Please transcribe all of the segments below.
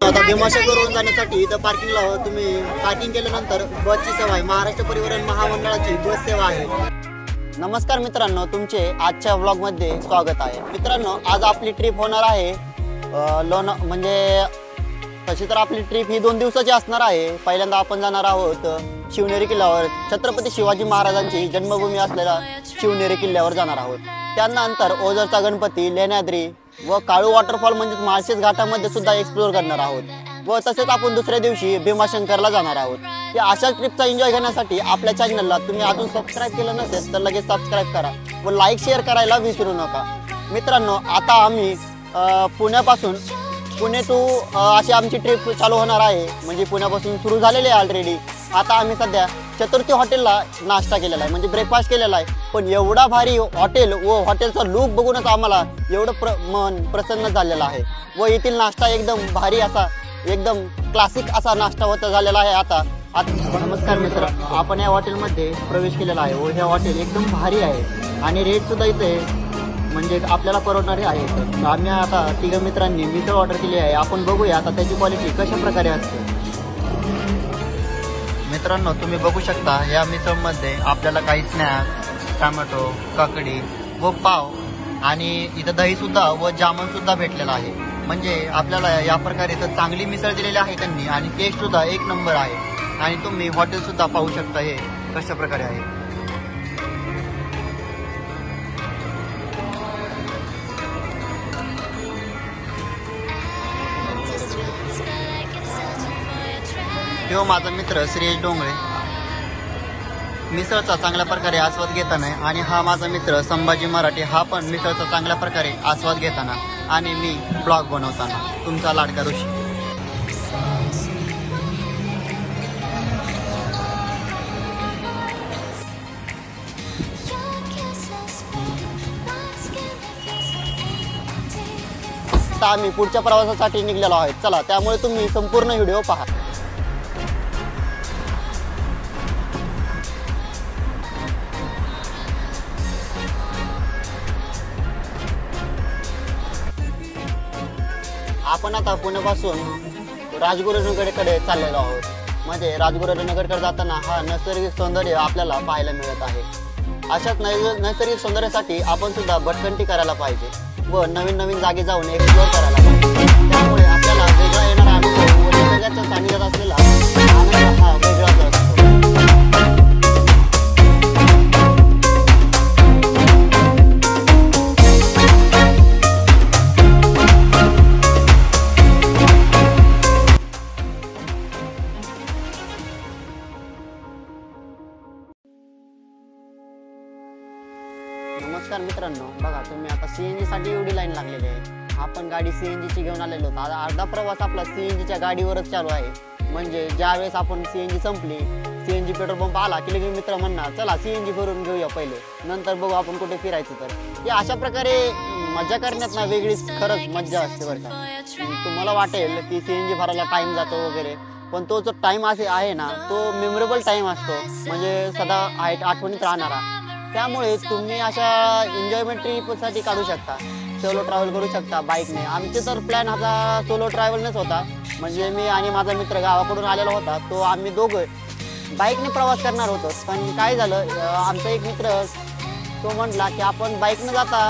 आता भीमाशंकरवरून जाण्यासाठी इथं पार्किंगला तुम्ही पार्किंग केल्यानंतर बसची सेवा आहे। महाराष्ट्र परिवहन महामंडळाची बस सेवा आहे। नमस्कार मित्रांनो, तुमचे आजच्या व्लॉगमध्ये स्वागत आहे। मित्रांनो, आज आपली ट्रिप होणार आहे म्हणजे तशी तर आपली ट्रिप ही 2 दिवसाची असणार आहे। पहिल्यांदा आपण जाणार आहोत शिवनेरी किल्ल्यावर, छत्रपती शिवाजी महाराजांची जन्मभूमी असलेल्या शिवनेरी किल्ल्यावर जाणार आहोत। त्यानंतर ओझरचा गणपती, लेण्याद्री व काळू वॉटरफॉल म्हणजे माळशेज घाटामध्ये सुद्धा एक्सप्लोर करणार आहोत। व तसेच आपण दुसऱ्या दिवशी भीमाशंकरला जाणार आहोत। या अशा ट्रिपचा एन्जॉय घेण्यासाठी आपल्या चॅनलला तुम्ही अजून सबस्क्राईब केलं नसेल तर लगेच सबस्क्राईब करा व लाईक शेअर करायला विसरू नका। मित्रांनो, आता आम्ही पुण्यापासून पुणे टू अशी आमची ट्रिप चालू होणार आहे। म्हणजे पुण्यापासून सुरू झालेली आहे ऑलरेडी। आता आम्ही सध्या चतुर्थी हॉटेलला नाश्ता केलेला आहे, म्हणजे ब्रेकफास्ट केलेला आहे। पण एवढा भारी हॉटेल व हॉटेलचा लुक बघूनच आम्हाला एवढं मन प्रसन्न झालेलं आहे। व येथील नाश्ता एकदम भारी असा, एकदम क्लासिक असा नाश्ता होता झालेला आहे। आता नमस्कार मित्र, आपण या हॉटेलमध्ये प्रवेश केलेला आहे व हे हॉटेल एकदम भारी आहे आणि रेट सुद्धा इथे म्हणजे आपल्याला परवडणारे आहे। तर आम्ही आता 3 मित्रांनी मिसळ ऑर्डर केली आहे। आपण बघूया आता त्याची क्वालिटी कशा प्रकारे असते। मित्रांनो, तुम्ही बघू शकता या मिसळमध्ये आपल्याला काही स्नॅक्स, टोमॅटो, काकडी व पाव आणि इथं दही सुद्धा व जामन सुद्धा भेटलेला आहे। म्हणजे आपल्याला या प्रकारे इथं चांगली मिसळ दिलेली आहे त्यांनी आणि टेस्ट सुद्धा 1 नंबर आहे। आणि तुम्ही हॉटेल सुद्धा पाहू शकता हे कशा प्रकारे आहे। तो माझा मित्र श्रेयश डोंगरे मिसळचा चांगल्या प्रकारे आस्वाद घेताना आणि हा माझा मित्र संभाजी मराठी, हा पण मिसळचा चांगल्या प्रकारे आस्वाद घेताना आणि मी ब्लॉग बनवताना तुमचा लाडका ऋषी। आता आम्ही पुढच्या प्रवासासाठी निघलेलो आहोत। चला, त्यामुळे तुम्ही संपूर्ण व्हिडिओ पहा। आपण आता पुण्यापासून राजगुरुनगरकडे चाललेलो आहोत। म्हणजे राजगुरुनगरकडे जाताना हा नैसर्गिक सौंदर्य आपल्याला पाहायला मिळत आहे। अशाच नैसर्गिक सौंदर्यासाठी आपण सुद्धा भटकंती करायला पाहिजे व नवीन नवीन जागे जाऊन एक्सप्लोर करायला पाहिजे। त्यामुळे आपल्याला वेगळा येणारा अनुभव व निसर्गाच्या सानिध्यात असलेला आनंद हा वेगळाच असतो। नमस्कार मित्रांनो, बघा तुम्ही आता सीएनजी साठी एवढी लाईन लागलेली आहे। आपण गाडी सीएनजी ची घेऊन आलेलो आहोत। आता अर्धा प्रवास आपला सीएनजी च्या गाडीवरच चालू आहे। म्हणजे ज्यावेळेस आपण सीएनजी संपली, सीएनजी पेट्रोल पंप आला की लगेच मित्र म्हणणार चला सीएनजी भरून घेऊया पहिले, नंतर बघू आपण कुठे फिरायचं। तर हे अशा प्रकारे मजा करण्यात ना वेगळीच खरंच मजा असते बरं का। तुम्हाला वाटेल की सीएनजी भरायला टाइम जातो वगैरे, पण तो जो टाइम आहे ना, तो मेमोरेबल टाइम असतो, म्हणजे सदा आठवणीत राहणारा। त्यामुळे तुम्ही अशा एन्जॉयमेंट ट्रिपसाठी काढू शकता, सोलो ट्रॅव्हल करू शकता बाईकने। आमचे तर प्लॅन हा सोलो ट्रॅव्हलनेच होता। म्हणजे मी आणि माझा मित्र गावाकडून आलेला होता, तो आम्ही दोघं बाईकने प्रवास करणार होतो। पण काय झालं, आमचा एक मित्र तो म्हटला की आपण बाईकने जाता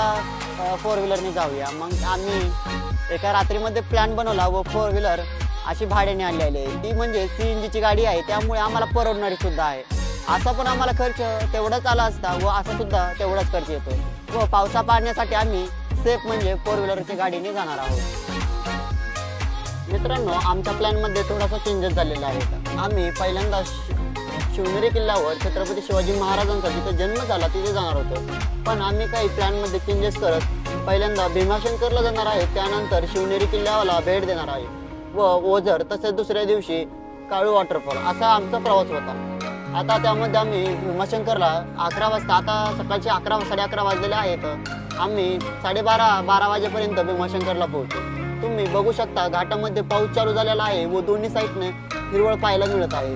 4 व्हीलरने जाऊया। मग आम्ही एका रात्रीमध्ये प्लॅन बनवला व 4 व्हीलर अशी भाड्याने आणलेली आहे। ती म्हणजे सीएनजीची गाडी आहे, त्यामुळे आम्हाला परवडणारी सुद्धा आहे। असा पण आम्हाला खर्च तेवढाच आला असता व असा सुद्धा तेवढाच खर्च येतो। व पावसा पाण्यासाठी आम्ही सेफ म्हणजे 4 व्हीलरच्या गाडीने जाणार आहोत। मित्रांनो, आमच्या प्लॅनमध्ये थोडासा चेंजेस झालेला आहे। आम्ही पहिल्यांदा शिवनेरी किल्ल्यावर छत्रपती शिवाजी महाराजांचा जिथे जन्म झाला तिथे जाणार होतो। पण आम्ही काही प्लॅनमध्ये चेंजेस करत पहिल्यांदा भीमाशंकरला जाणार आहे, त्यानंतर शिवनेरी किल्ल्याला भेट देणार आहे व ओझर, तसेच दुसऱ्या दिवशी काळू वॉटरफॉल असा आमचा प्रवास होता। आता त्यामध्ये आम्ही भीमाशंकरला 11 वाजता, आता सकाळचे 11 साडे 11 वाजलेले आहेत। आम्ही 12:30 वाजेपर्यंत भीमाशंकरला पोहोचू। तुम्ही बघू शकता घाटामध्ये पाऊस चालू झालेला आहे व दोन्ही साईडने हिरवळ पाहायला मिळत आहे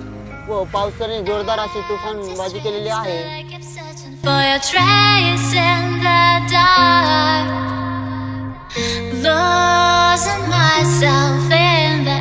व पावसाने जोरदार अशी तुफानबाजी केलेली आहे। Losing myself in the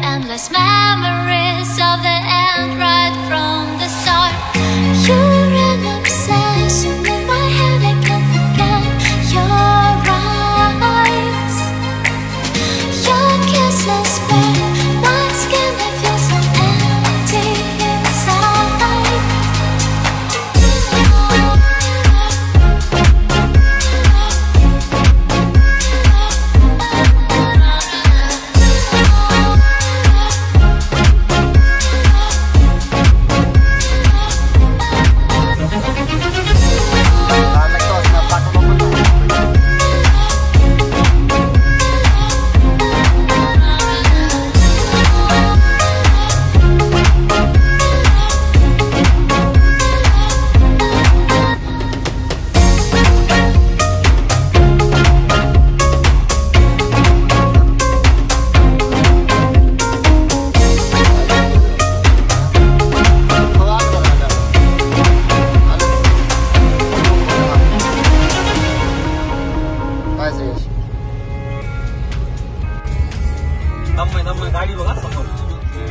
दम गाडी बघा समोर.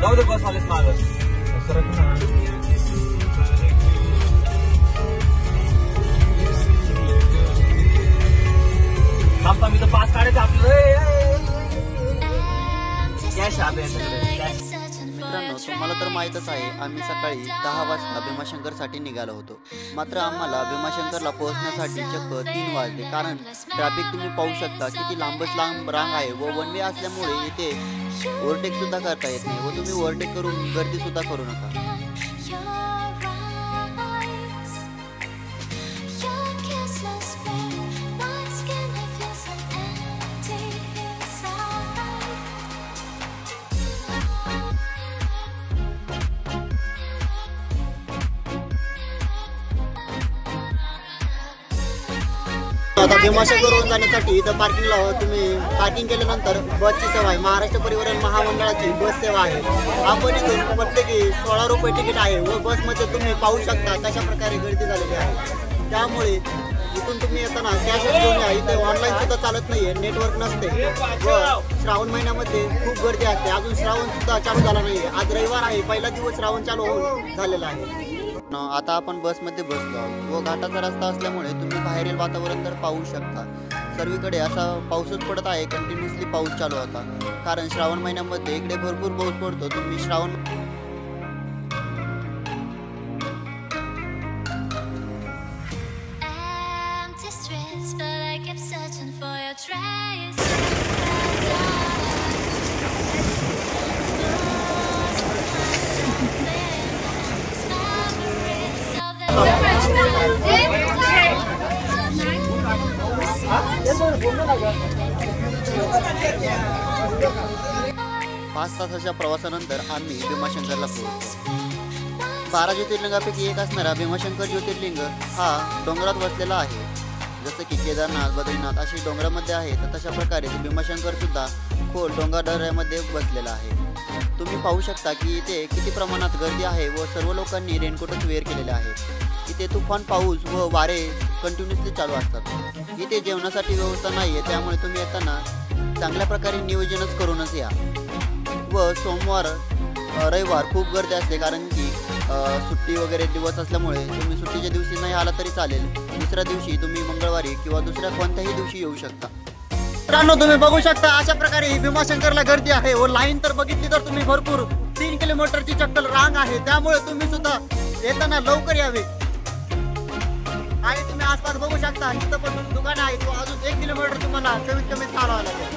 जाऊ दे बस आलेच मागं. थांबता मी तर पास काढायचं आपलं. कॅश आहे मित्रांनो, तुम्हाला तर माहीतच आहे, आम्ही सकाळी 10 वाजता भीमाशंकरसाठी निघालो होतो. मात्र आम्हाला भीमाशंकरला पोहोचण्यासाठी चक्क 3 वाजले. कारण ट्रॅफिक तुम्ही पाहू शकता किती लांबच लांब रांग आहे व वन वे असल्यामुळे इथे ओव्हरटेक सुद्धा करता येत नाही व तुम्ही ओव्हरटेक करून गर्दी सुद्धा करू नका. आता भीमाशंकरवरून जाण्यासाठी इथं पार्किंगला तुम्ही पार्किंग केल्यानंतर बसची सेवा आहे. महाराष्ट्र परिवहन महामंडळाची बस सेवा आहे. आपण इथून प्रत्येकी 16 रुपये तिकीट आहे व बसमध्ये तुम्ही पाहू शकता कशा प्रकारे गर्दी झालेली आहे. त्यामुळे इथून तुम्ही येताना कॅशच घेऊन या. इथे ऑनलाईन सुद्धा चालत नाहीये, नेटवर्क नसते व श्रावण महिन्यामध्ये खूप गर्दी असते. अजून श्रावण सुद्धा चालू झाला नाहीये. आज रविवार आहे, पहिला दिवस श्रावण चालू होऊन झालेला आहे. आता आपण बसमध्ये बसलो व घाटाचा रस्ता असल्यामुळे तुम्ही बाहेरील वातावरण तर पाहू शकता. सर्वीकडे असा पाऊसच पडत आहे, कंटिन्युअसली पाऊस चालू होता. कारण श्रावण महिन्यामध्ये इकडे भरपूर पाऊस पडतो. तुम्ही श्रावण पाच तासाच्या प्रवासानंतर आम्ही भीमाशंकरला पोहोचलो. 12 ज्योतिर्लिंगापैकी एक असणारा भीमाशंकर ज्योतिर्लिंग हा डोंगरात वसलेला आहे. जसं की केदारनाथ, बद्रीनाथ अशी डोंगरामध्ये आहे, तर तशा प्रकारे भीमाशंकर सुद्धा खोल डोंगरदऱ्यामध्ये बसलेला आहे. तुम्ही पाहू शकता की इथे किती प्रमाणात गर्दी आहे व सर्व लोकांनी रेनकोटच वेअर केलेले आहे. इथे तुफान पाऊस व वारे कंटिन्युअसली चालू असतात. इथे जेवणासाठी व्यवस्था नाही आहे, त्यामुळे तुम्ही येताना चांगल्या प्रकारे नियोजनच करूनच या. व सोमवार रविवार खूप गर्दी असते, कारण की सुट्टी वगैरे दिवस असल्यामुळे तुम्ही सुट्टीच्या दिवशी नाही आला तरी चालेल. दुसऱ्या दिवशी तुम्ही मंगळवारी किंवा दुसऱ्या कोणत्याही दिवशी येऊ शकता. मित्रांनो, तुम्ही बघू शकता अशा प्रकारे ही भीमाशंकरला गर्दी आहे व लाईन तर बघितली तर तुम्ही भरपूर 3 किलोमीटरची चक्कल रांग आहे. त्यामुळे तुम्ही सुद्धा येताना लवकर यावे. आणि तुम्ही आसपास बघू शकता तिथं पण दुकान आहे. अजून 1 किलोमीटर तुम्हाला कमीत कमी चालवावं लागेल.